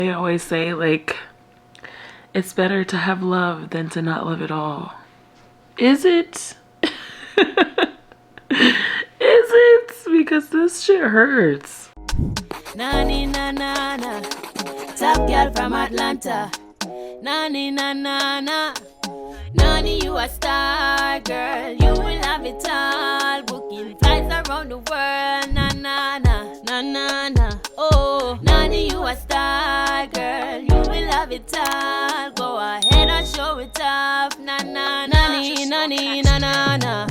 They always say, like, it's better to have love than to not love at all. Is it? Is it? Because this shit hurts. Nani na na na, top girl from Atlanta. Nani na na na, Nani, you a star girl. You will have it all. Booking flights around the world. Na na na, na na na. Oh, Nani, you a star girl. You will have it all. Go ahead and show it off. Na na, Nani, Nani, na na na.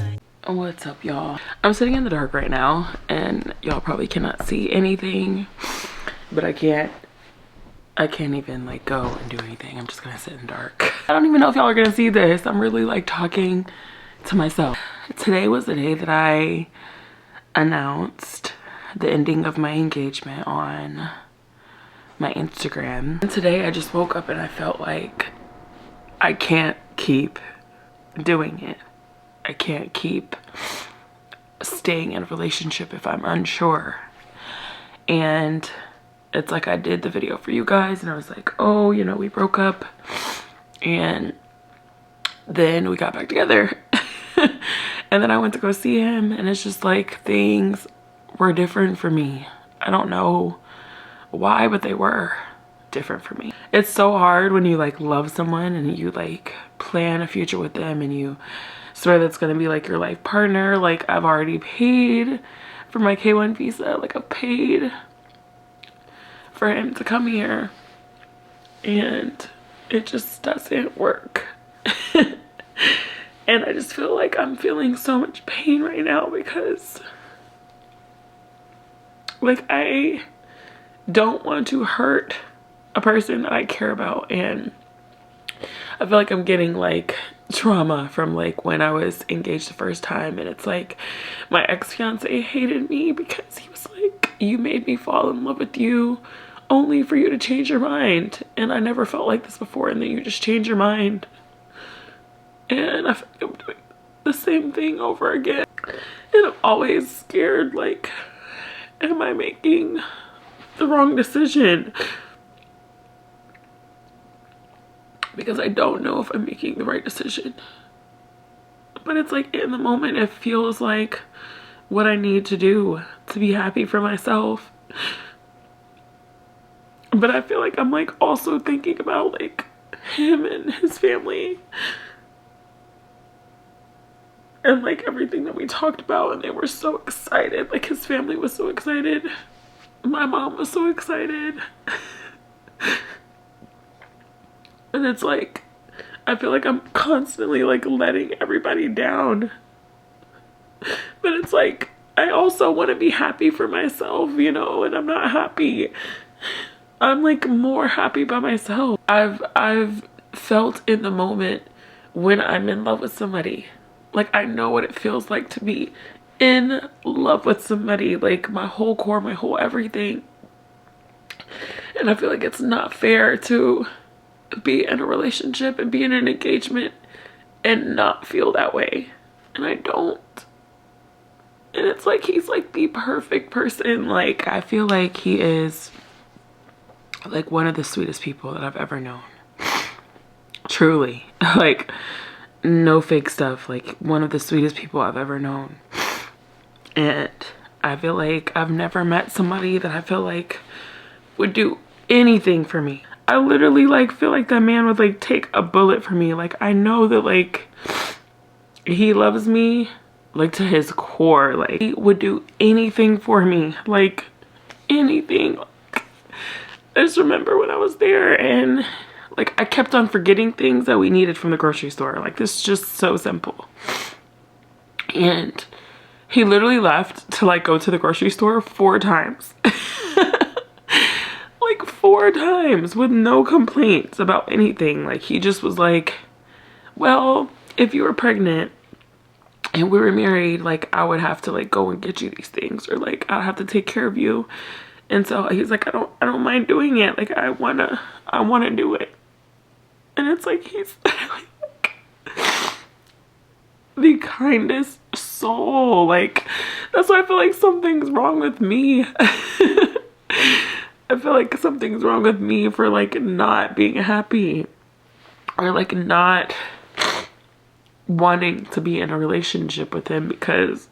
What's up, y'all? I'm sitting in the dark right now and y'all probably cannot see anything, but I can't even like go and do anything. I'm just gonna sit in the dark. I don't even know if y'all are gonna see this. I'm really like talking to myself. Today was the day that I announced the ending of my engagement on my Instagram. And today I just woke up and I felt like I can't keep doing it. I can't keep staying in a relationship if I'm unsure. And it's like I did the video for you guys and I was like, oh, you know, we broke up and then we got back together. And then I went to go see him and it's just like things were different for me. I don't know why, but they were different for me. It's so hard when you like love someone and you like plan a future with them and you swear that's gonna be like your life partner. Like I've already paid for my K1 visa. Like I've paid for him to come here and it just doesn't work. And I just feel like I'm feeling so much pain right now because like I don't want to hurt a person that I care about, and I feel like I'm getting like trauma from like when I was engaged the first time, and it's like my ex-fiance hated me because he was like, you made me fall in love with you only for you to change your mind, and I never felt like this before, and then you just change your mind. And I feel like I'm doing the same thing over again, and I'm always scared, like, am I making the wrong decision? Because I don't know if I'm making the right decision. But it's like in the moment it feels like what I need to do to be happy for myself. But I feel like I'm like also thinking about like him and his family and like everything that we talked about, and they were so excited. Like his family was so excited. My mom was so excited. And it's like, I feel like I'm constantly like letting everybody down. But it's like, I also want to be happy for myself, you know, and I'm not happy. I'm like more happy by myself. I've felt in the moment when I'm in love with somebody. Like I know what it feels like to be in love with somebody, like my whole core, my whole everything. And I feel like it's not fair to be in a relationship and be in an engagement and not feel that way. And I don't. And it's like he's like the perfect person. Like I feel like he is like one of the sweetest people that I've ever known. Truly. Like no fake stuff. Like one of the sweetest people I've ever known. And I feel like I've never met somebody that I feel like would do anything for me. I literally like feel like that man would like take a bullet for me. Like I know that like he loves me like to his core. Like he would do anything for me, like anything. I just remember when I was there and like I kept on forgetting things that we needed from the grocery store. Like this is just so simple. And he literally left to like go to the grocery store 4 times. Like 4 times with no complaints about anything. Like he just was like, well, if you were pregnant and we were married, like I would have to like go and get you these things, or like I'll have to take care of you. And so he's like, I don't mind doing it. Like I wanna do it. And it's like he's like the kindest soul. Like that's why I feel like something's wrong with me. I feel like something's wrong with me for like not being happy or like not wanting to be in a relationship with him, because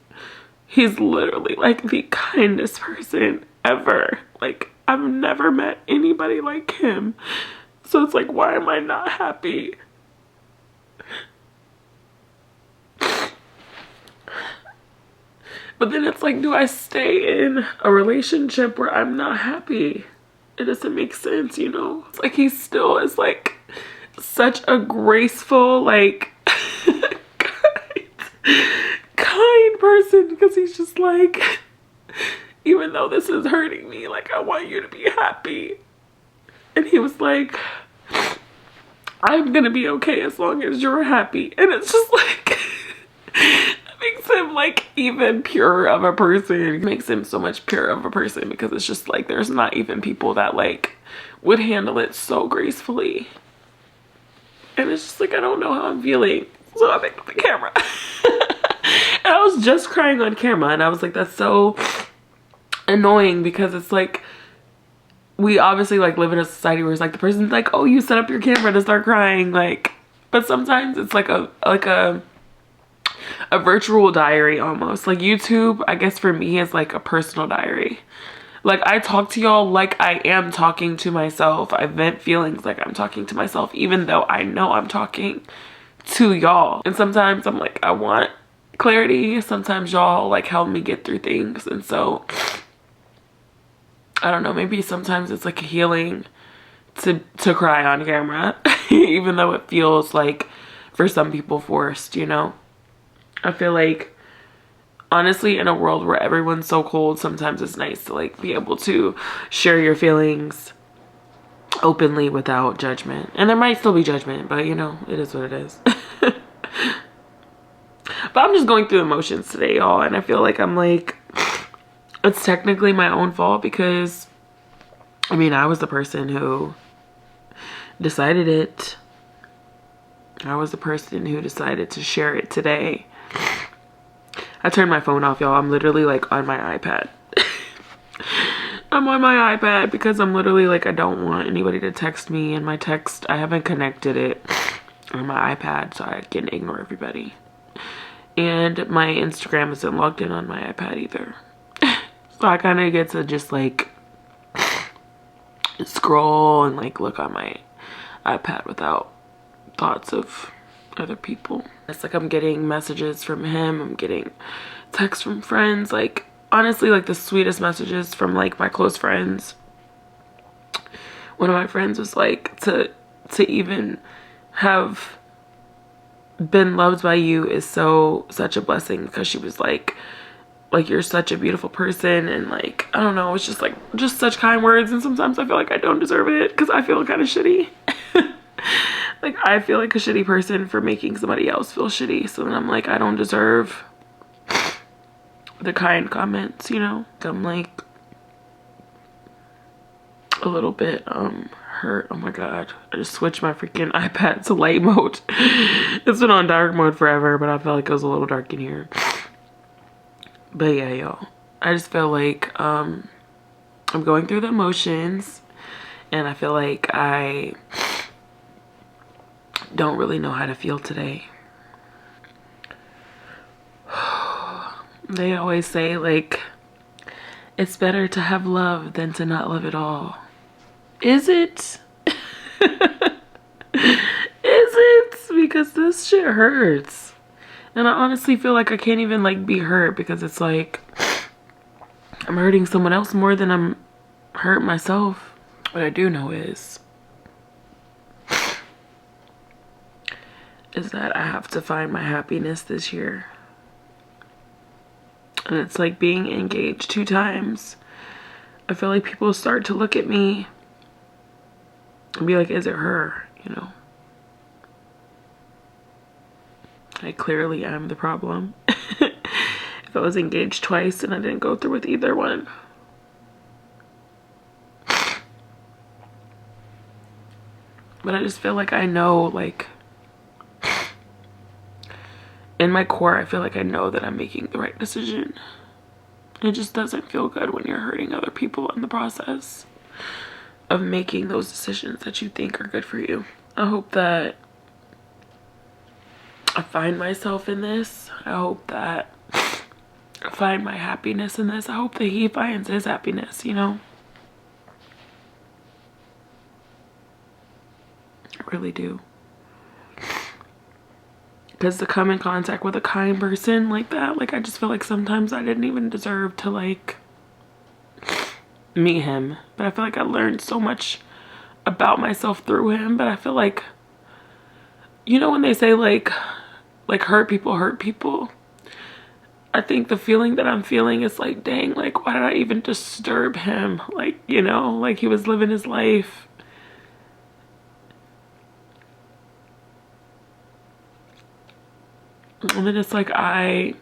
he's literally like the kindest person ever. Like, I've never met anybody like him. So it's like, why am I not happy? But then it's like, do I stay in a relationship where I'm not happy? It doesn't make sense, you know? It's like he still is like such a graceful, like kind person, because he's just like, even though this is hurting me, like, I want you to be happy. And he was like, I'm gonna be okay as long as you're happy. And it's just like, makes him like even purer of a person. It makes him so much purer of a person, because it's just like, there's not even people that like would handle it so gracefully. And it's just like, I don't know how I'm feeling, so I picked up the camera. And I was just crying on camera, and I was like, that's so annoying, because it's like, we obviously like live in a society where it's like the person's like, oh, you set up your camera to start crying, like, but sometimes it's like a virtual diary almost. Like YouTube, I guess for me, is like a personal diary. Like, I talk to y'all like I am talking to myself. I vent feelings like I'm talking to myself, even though I know I'm talking to y'all. And sometimes I'm like, I want clarity. Sometimes y'all like help me get through things. And so I don't know, maybe sometimes it's like a healing to cry on camera, even though it feels like for some people forced, you know? I feel like, honestly, in a world where everyone's so cold, sometimes it's nice to like be able to share your feelings openly without judgment. And there might still be judgment, but you know, it is what it is. But I'm just going through emotions today, y'all, and I feel like I'm like, it's technically my own fault, because I mean, I was the person who decided it. I was the person who decided to share it today. I turned my phone off, y'all. I'm literally like on my iPad. I'm on my iPad because I'm literally like, I don't want anybody to text me, and my text, I haven't connected it on my iPad so I can ignore everybody. And my Instagram isn't logged in on my iPad either. So I kind of get to just like scroll and like look on my iPad without thoughts of other people. It's like I'm getting messages from him, I'm getting texts from friends, like honestly like the sweetest messages from like my close friends. One of my friends was like, to even have been loved by you is such a blessing, because she was like you're such a beautiful person, and like, I don't know, it's just like just such kind words. And sometimes I feel like I don't deserve it, because I feel kind of shitty. Like, I feel like a shitty person for making somebody else feel shitty. So then I'm like, I don't deserve the kind comments, you know? I'm like a little bit hurt. Oh my god, I just switched my freaking iPad to light mode. It's been on dark mode forever, but I felt like it was a little dark in here. But yeah, y'all, I just feel like I'm going through the emotions, and I feel like I don't really know how to feel today. They always say like, it's better to have love than to not love at all. Is it? Is it? Because this shit hurts. And I honestly feel like I can't even like be hurt, because it's like I'm hurting someone else more than I'm hurt myself. What I do know is that I have to find my happiness this year. And it's like being engaged 2 times. I feel like people start to look at me and be like, is it her? You know? I clearly am the problem. If I was engaged twice and I didn't go through with either one. But I just feel like I know, like, in my core, I feel like I know that I'm making the right decision. It just doesn't feel good when you're hurting other people in the process. of making those decisions that you think are good for you. I hope that I find myself in this. I hope that I find my happiness in this. I hope that he finds his happiness, you know? I really do. Because to come in contact with a kind person like that, like, I just feel like sometimes I didn't even deserve to, like, meet him. But I feel like I learned so much about myself through him. But I feel like, you know, when they say, like hurt people hurt people, I think the feeling that I'm feeling is like, dang, like, why did I even disturb him? Like, you know, like, he was living his life. And then it's like I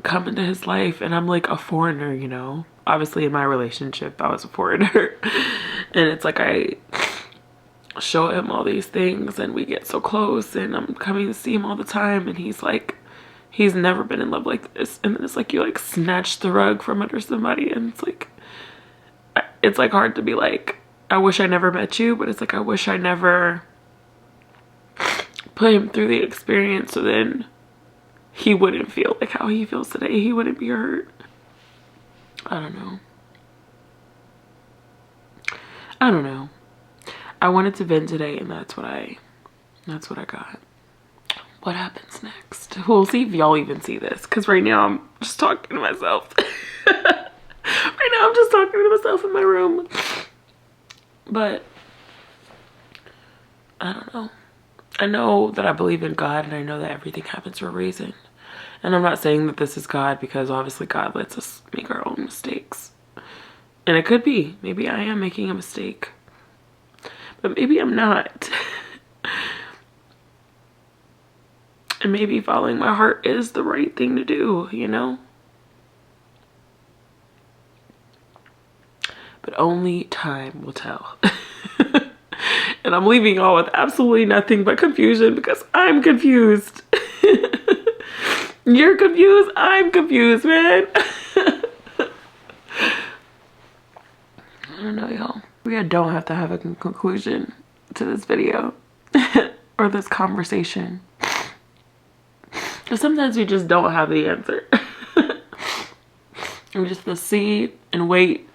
come into his life and I'm like a foreigner, you know? Obviously in my relationship, I was a foreigner. And it's like I show him all these things and we get so close and I'm coming to see him all the time and he's like, he's never been in love like this. And then it's like you like snatch the rug from under somebody and it's like hard to be like, I wish I never met you, but it's like I wish I never put him through the experience so then he wouldn't feel like how he feels today. He wouldn't be hurt. I don't know. I wanted to vent today and that's what I got. What happens next? We'll see if y'all even see this, because right now I'm just talking to myself. Right now I'm just talking to myself in my room. But I don't know. I know that I believe in God and I know that everything happens for a reason. And I'm not saying that this is God, because obviously God lets us make our own mistakes. And it could be. Maybe I am making a mistake. But maybe I'm not. And maybe following my heart is the right thing to do, you know? But only time will tell. And I'm leaving y'all with absolutely nothing but confusion, because I'm confused. You're confused, I'm confused, man. I don't know, y'all. We don't have to have a conclusion to this video or this conversation. Because sometimes we just don't have the answer. We're just to see and wait,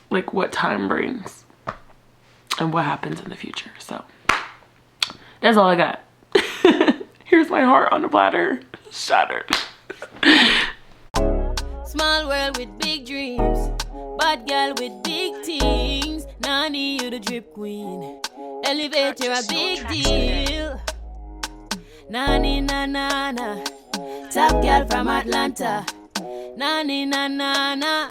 like, what time brings and what happens in the future. So that's all I got. Here's my heart on a platter, shattered. Small world with big dreams, bad girl with big things. Nani, you the drip queen. Elevator a big deal. Nani na na na, top girl from Atlanta. Nani na na na.